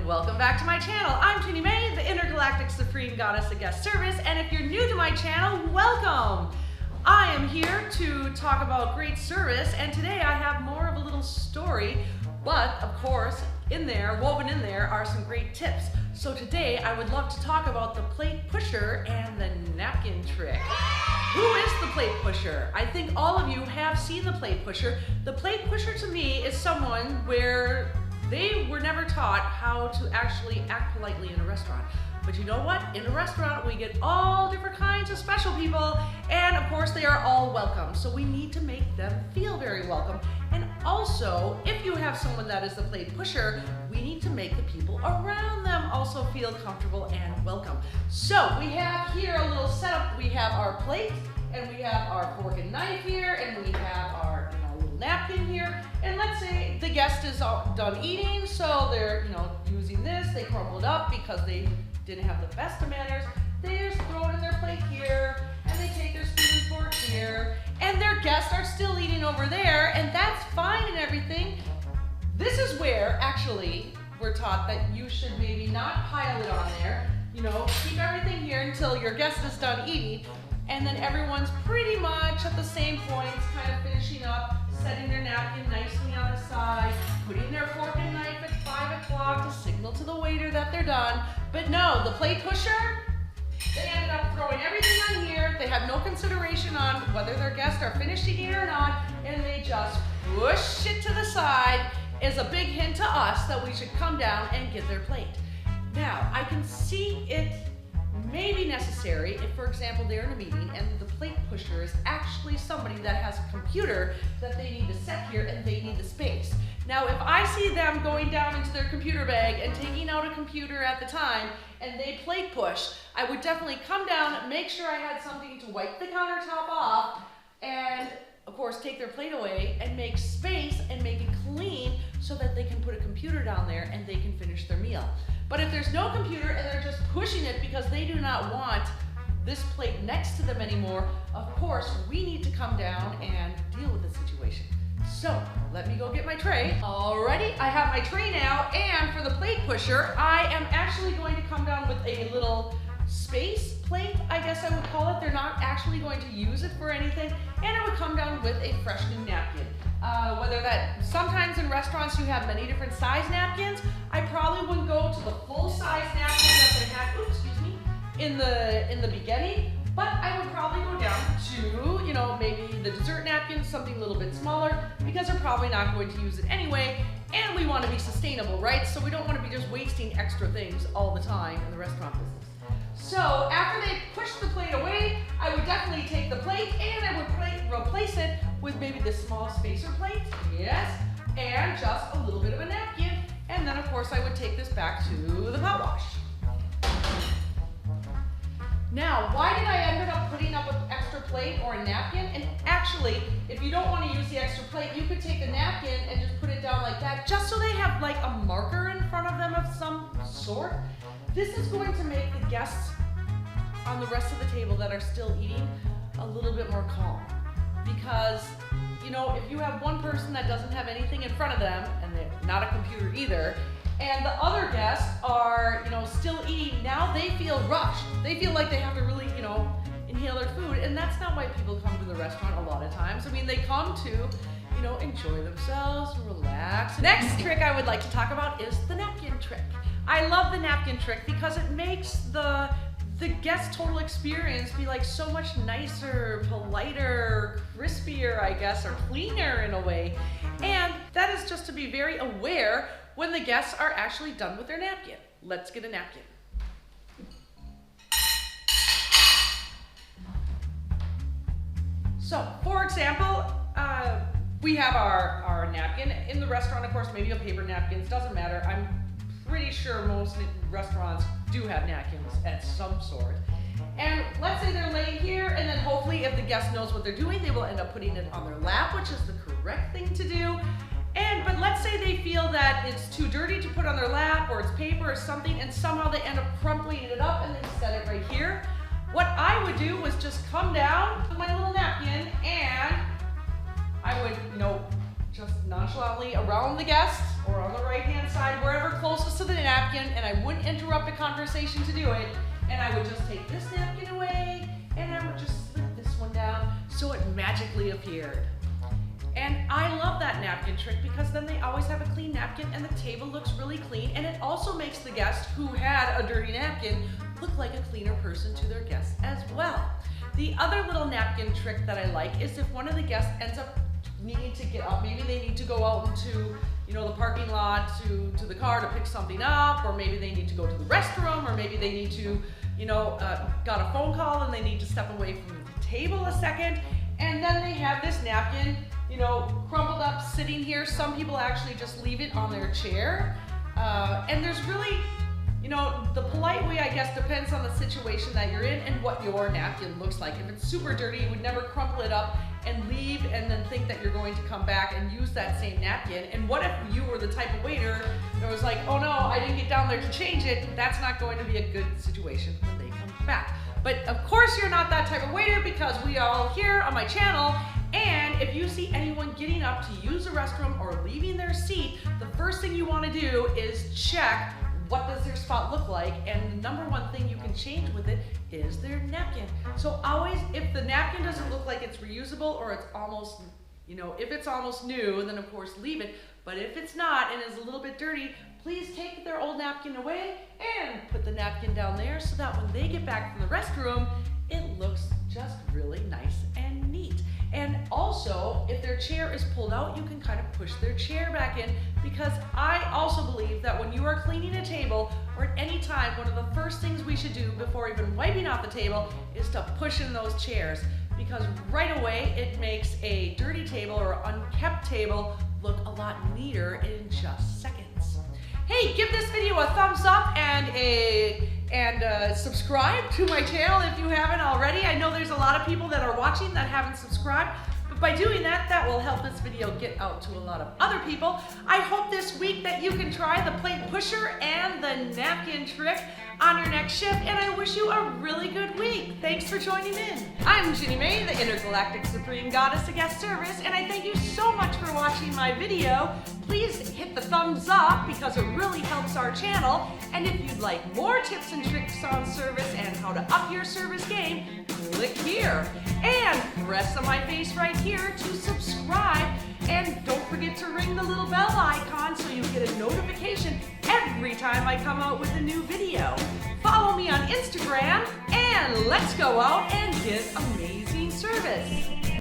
and welcome back to my channel. I'm Ginny Mae, the Intergalactic Supreme Goddess of Guest Service, and if you're new to my channel, welcome! I am here to talk about great service, and today I have more of a little story, but of course, woven in there are some great tips. So today I would love to talk about the plate pusher and the napkin trick. Who is the plate pusher? I think all of you have seen the plate pusher. The plate pusher to me is someone where they were never taught how to actually act politely in a restaurant. But you know what? In a restaurant, we get all different kinds of special people, and of course they are all welcome. So we need to make them feel very welcome. And also, if you have someone that is the plate pusher, we need to make the people around them also feel comfortable and welcome. So we have here a little setup. We have our plate, and we have our fork and knife here, and we have our little napkin here. And let's say the guest is all done eating, so they're using this. They crumpled up because they didn't have the best of manners. They just throw it in their plate here, and they take their spoon and fork here, and their guests are still eating over there, and that's fine and everything. This is where actually we're taught that you should maybe not pile it on there. Keep everything here until your guest is done eating, and then everyone's pretty much at the same points, kind of finishing up, setting their napkin nicely on the side, putting their fork and knife at 5 o'clock to signal to the waiter that they're done. But no, the plate pusher, they ended up throwing everything on here. They have no consideration on whether their guests are finished eating or not, and they just push it to the side as a big hint to us that we should come down and get their plate. Now, I can see it may be necessary if, for example, they're in a meeting and the plate pusher is actually somebody that has a computer that they need to set here and they need the space. Now, if I see them going down into their computer bag and taking out a computer at the time and they plate push, I would definitely come down, make sure I had something to wipe the countertop off, and of course take their plate away and make space and make it clean so that they can put a computer down there and they can finish their meal. But if there's no computer and they're just pushing it because they do not want this plate next to them anymore, of course, we need to come down and deal with the situation. So, let me go get my tray. Alrighty, I have my tray now, and for the plate pusher, I am actually going to come down with a little space plate, I guess I would call it. They're not actually going to use it for anything, and I would come down with a fresh new napkin. Sometimes in restaurants you have many different size napkins. I probably wouldn't go to the full size napkin that they had, in the beginning, but I would probably go down to, maybe the dessert napkin, something a little bit smaller, because they're probably not going to use it anyway, and we want to be sustainable, right? So we don't want to be just wasting extra things all the time in the restaurant business. So after they push the plate away, I would definitely take the plate and I would replace it with maybe this small spacer plate, yes, and just a little bit of a napkin. And then of course I would take this back to the pot wash. Now, why did I end up putting up an extra plate or a napkin? And actually, if you don't want to use the extra plate, you could take the napkin and just put it down like that, just so they have like a marker in front of them of some sort. This is going to make the guests on the rest of the table that are still eating a little bit more calm. Because, if you have one person that doesn't have anything in front of them, and they're not a computer either, and the other guests are, still eating, now they feel rushed. They feel like they have to really, inhale their food, and that's not why people come to the restaurant a lot of times. I mean, they come to, enjoy themselves, relax. Next trick I would like to talk about is the napkin trick. I love the napkin trick because it makes the guest total experience be like so much nicer, politer, crispier, I guess, or cleaner in a way. And that is just to be very aware when the guests are actually done with their napkin. Let's get a napkin. So, for example, we have our napkin. In the restaurant, of course, maybe a paper napkin, doesn't matter. I'm pretty sure most restaurants do have napkins at some sort. And let's say they're laying here, and then hopefully if the guest knows what they're doing, they will end up putting it on their lap, which is the correct thing to do. But let's say they feel that it's too dirty to put on their lap, or it's paper or something, and somehow they end up crumpling it up and they set it right here. What I would do was just come down with my little napkin, and I would, just nonchalantly around the guest or on the right hand side, wherever closest to the napkin, napkin, and I wouldn't interrupt a conversation to do it, and I would just take this napkin away, and I would just slip this one down so it magically appeared. And I love that napkin trick because then they always have a clean napkin and the table looks really clean, and it also makes the guest who had a dirty napkin look like a cleaner person to their guests as well. The other little napkin trick that I like is if one of the guests ends up needing to get up, maybe they need to go out into the parking lot to the car to pick something up, or maybe they need to go to the restroom, or maybe they need to, got a phone call and they need to step away from the table a second, and then they have this napkin, crumpled up sitting here. Some people actually just leave it on their chair, and there's really, the polite way, I guess, depends on the situation that you're in and what your napkin looks like. If it's super dirty, you would never crumple it up and leave and then think that you're going to come back and use that same napkin. And what if you were the type of waiter that was like, oh no, I didn't get down there to change it? That's not going to be a good situation when they come back. But of course you're not that type of waiter, because we are all here on my channel, and if you see anyone getting up to use a restroom or leaving their seat, the first thing you want to do is check what does their spot look like, and the number one thing you can change with it is their napkin. So always, if the napkin doesn't look like it's reusable, or it's almost, if it's almost new, then of course leave it. But if it's not and is a little bit dirty, please take their old napkin away and put the napkin down there so that when they get back from the restroom, it looks just really nice and neat. And also, if their chair is pulled out, you can kind of push their chair back in, because I also believe that when you are cleaning a table, or at any time, one of the first things we should do before even wiping off the table is to push in those chairs, because right away it makes a dirty table or unkept table look a lot neater in just seconds. Hey, give this video a thumbs up and subscribe to my channel if you haven't already. I know there's a lot of people that are watching that haven't subscribed, but by doing that, that will help this video get out to a lot of other people. I hope this week that you can try the plate pusher and the napkin trick on your next shift, and I wish you a really good week. Thanks for joining in. I'm Ginny Mae, the Intergalactic Supreme Goddess of Guest Service, and I thank you so much for watching my video. Please hit the thumbs up because it really helps our channel, and if you'd like more tips and tricks on service and how to up your service game, click here and press on my face right here to subscribe, and don't forget to ring the little bell icon so you get a notification every time I come out with a new video. Follow me on Instagram, and let's go out and get amazing service.